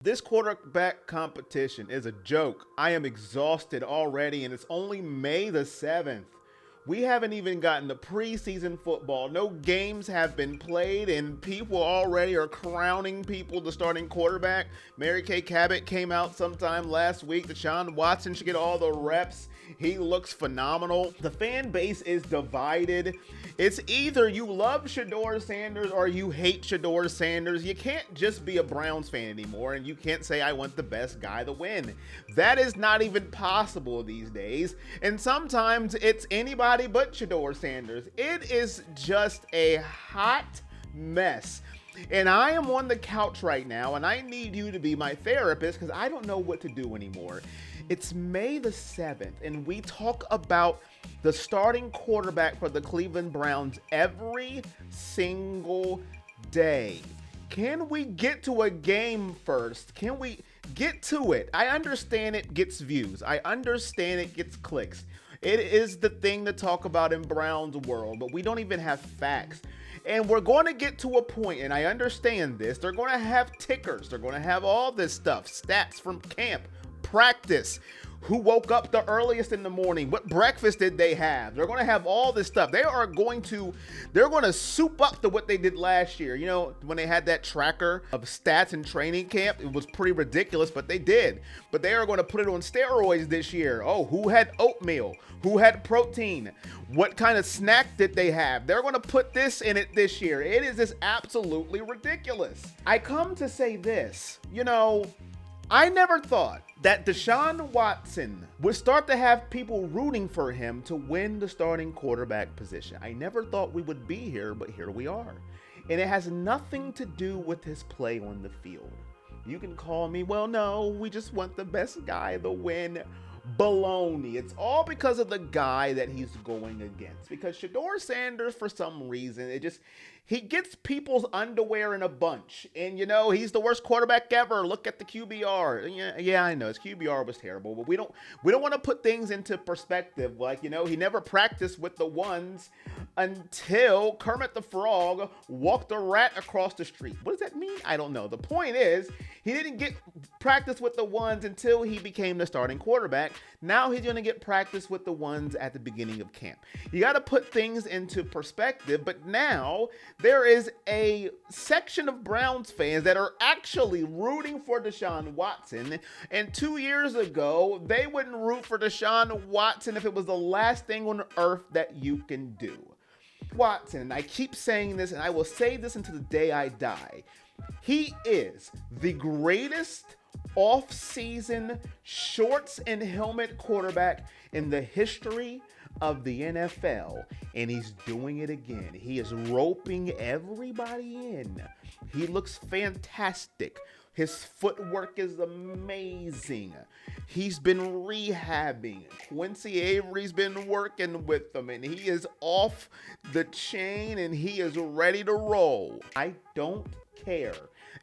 This quarterback competition is a joke. I am exhausted already, and it's only May the 7th. We haven't even gotten the preseason football. No games have been played, and people already are crowning people the starting quarterback. Kay Cabot came out sometime last week. Deshaun Watson should get all the reps. He looks phenomenal. The fan base is divided. It's either you love Shedeur Sanders or you hate Shedeur Sanders. You can't just be a Browns fan anymore, and you can't say, I want the best guy to win. That is not even possible these days. And sometimes it's anybody but Shedeur Sanders. It is just a hot mess. And I am on the couch right now, and I need you to be my therapist because I don't know what to do anymore. It's May the 7th, and we talk about the starting quarterback for the Cleveland Browns every single day. Can we get to a game first? Can we get to it? I understand it gets views. I understand it gets clicks. It is the thing to talk about in Browns world, but we don't even have facts. And we're going to get to a point, and I understand this, they're going to have tickers. They're going to have all this stuff, stats from camp, practice, who woke up the earliest in the morning, what breakfast did they have. They're going to have all this stuff. They're going to soup up to what they did last year. You know, when they had that tracker of stats in training camp, it was pretty ridiculous, but they did. But they are going to put it on steroids this year. Oh, who had oatmeal? Who had protein? What kind of snack did they have? They're going to put this in it this year. It is just absolutely ridiculous. I come to say this, I never thought that Deshaun Watson would start to have people rooting for him to win the starting quarterback position. I never thought we would be here, but here we are. And it has nothing to do with his play on the field. You can call me, well, no, we just want the best guy to win. Baloney. It's all because of the guy that he's going against. Because Shedeur Sanders, for some reason, he gets people's underwear in a bunch. And, he's the worst quarterback ever. Look at the QBR. Yeah, I know. His QBR was terrible. But we don't want to put things into perspective. Like, he never practiced with the ones until Kermit the Frog walked a rat across the street. What does that mean? I don't know. The point is, he didn't get practice with the ones until he became the starting quarterback. Now he's going to get practice with the ones at the beginning of camp. You got to put things into perspective, but now there is a section of Browns fans that are actually rooting for Deshaun Watson, and 2 years ago, they wouldn't root for Deshaun Watson if it was the last thing on earth that you can do. Watson, and I keep saying this, and I will say this until the day I die, he is the greatest off-season shorts and helmet quarterback in the history of the NFL, and he's doing it again. He is roping everybody in. He looks fantastic. His footwork is amazing. He's been rehabbing. Quincy Avery's been working with him, and he is off the chain, and he is ready to roll. I don't care.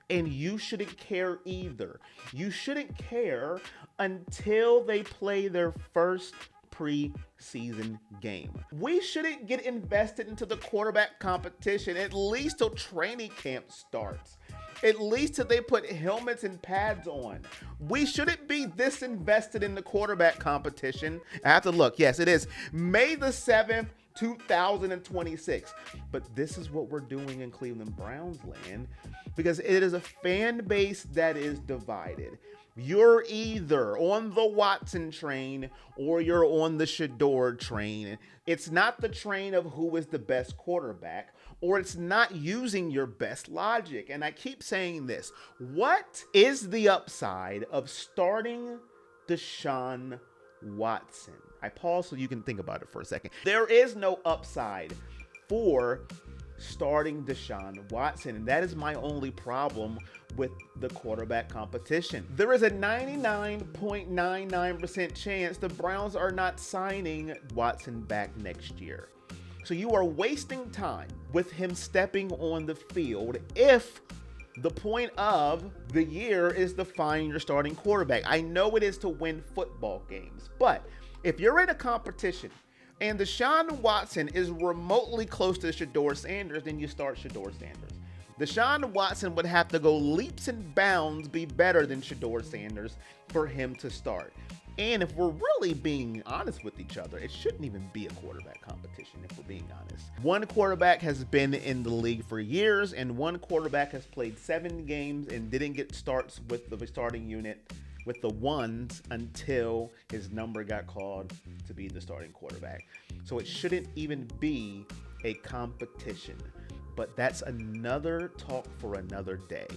And you shouldn't care either. You shouldn't care until they play their first preseason game. We shouldn't get invested into the quarterback competition at least till training camp starts. At least till they put helmets and pads on. We shouldn't be this invested in the quarterback competition. I have to look. Yes, it is May the 7th, 2026. But this is what we're doing in Cleveland Browns land because it is a fan base that is divided. You're either on the Watson train or you're on the Shedeur train. It's not the train of who is the best quarterback, or it's not using your best logic. And I keep saying this. What is the upside of starting Deshaun Watson? I pause so you can think about it for a second. There is no upside for starting Deshaun Watson, and that is my only problem with the quarterback competition. There is a 99.99% chance the Browns are not signing Watson back next year. So you are wasting time with him stepping on the field if the point of the year is to find your starting quarterback. I know it is to win football games, but if you're in a competition and Deshaun Watson is remotely close to Shedeur Sanders, then you start Shedeur Sanders. Deshaun Watson would have to go leaps and bounds, be better than Shedeur Sanders for him to start. And if we're really being honest with each other, it shouldn't even be a quarterback competition, if we're being honest. One quarterback has been in the league for years, and one quarterback has played 7 games and didn't get starts with the starting unit with the ones until his number got called to be the starting quarterback. So it shouldn't even be a competition. But that's another talk for another day.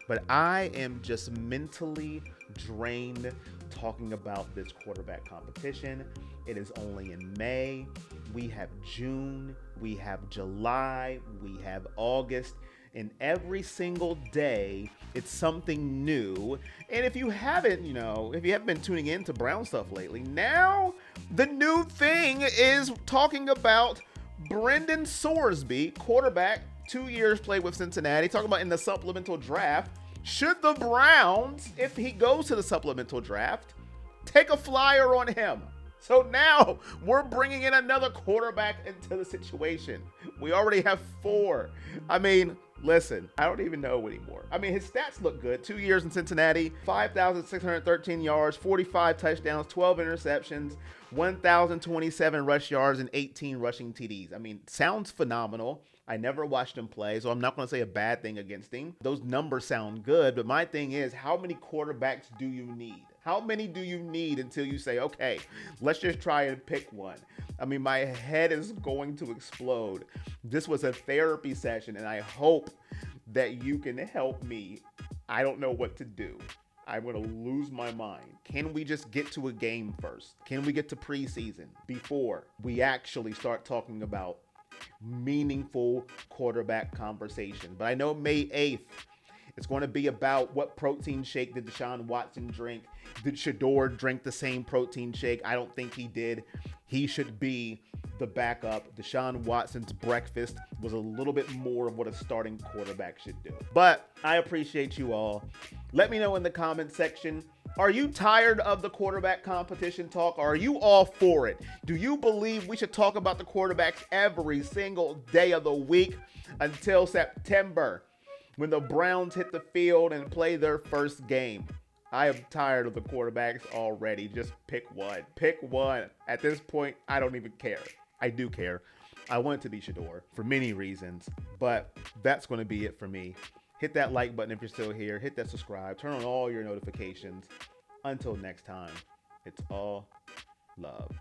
But I am just mentally drained talking about this quarterback competition. It is only in May. We have June, we have July, we have August, and every single day it's something new. And if you haven't been tuning in to Brown stuff lately, now the new thing is talking about Brendan Sorsby, quarterback, 2 years played with Cincinnati, talking about in the supplemental draft. Should the Browns, if he goes to the supplemental draft, take a flyer on him? So now we're bringing in another quarterback into the situation. We already have 4. I mean, listen, I don't even know anymore. I mean, his stats look good. 2 years in Cincinnati, 5,613 yards, 45 touchdowns, 12 interceptions, 1,027 rush yards, and 18 rushing TDs. I mean, sounds phenomenal. I never watched him play, so I'm not going to say a bad thing against him. Those numbers sound good, but my thing is, how many quarterbacks do you need? How many do you need until you say, okay, let's just try and pick one? I mean, my head is going to explode. This was a therapy session, and I hope that you can help me. I don't know what to do. I'm going to lose my mind. Can we just get to a game first? Can we get to preseason before we actually start talking about meaningful quarterback conversation? But I know May 8th, it's going to be about what protein shake did Deshaun Watson drink? Did Shedeur drink the same protein shake? I don't think he did. He should be the backup. Deshaun Watson's breakfast was a little bit more of what a starting quarterback should do. But I appreciate you all. Let me know in the comment section, are you tired of the quarterback competition talk, or are you all for it? Do you believe we should talk about the quarterbacks every single day of the week until September, when the Browns hit the field and play their first game? I am tired of the quarterbacks already. Just pick one. Pick one. At this point, I don't even care. I do care. I want it to be Shedeur for many reasons, but that's going to be it for me. Hit that like button if you're still here. Hit that subscribe. Turn on all your notifications. Until next time, it's all love.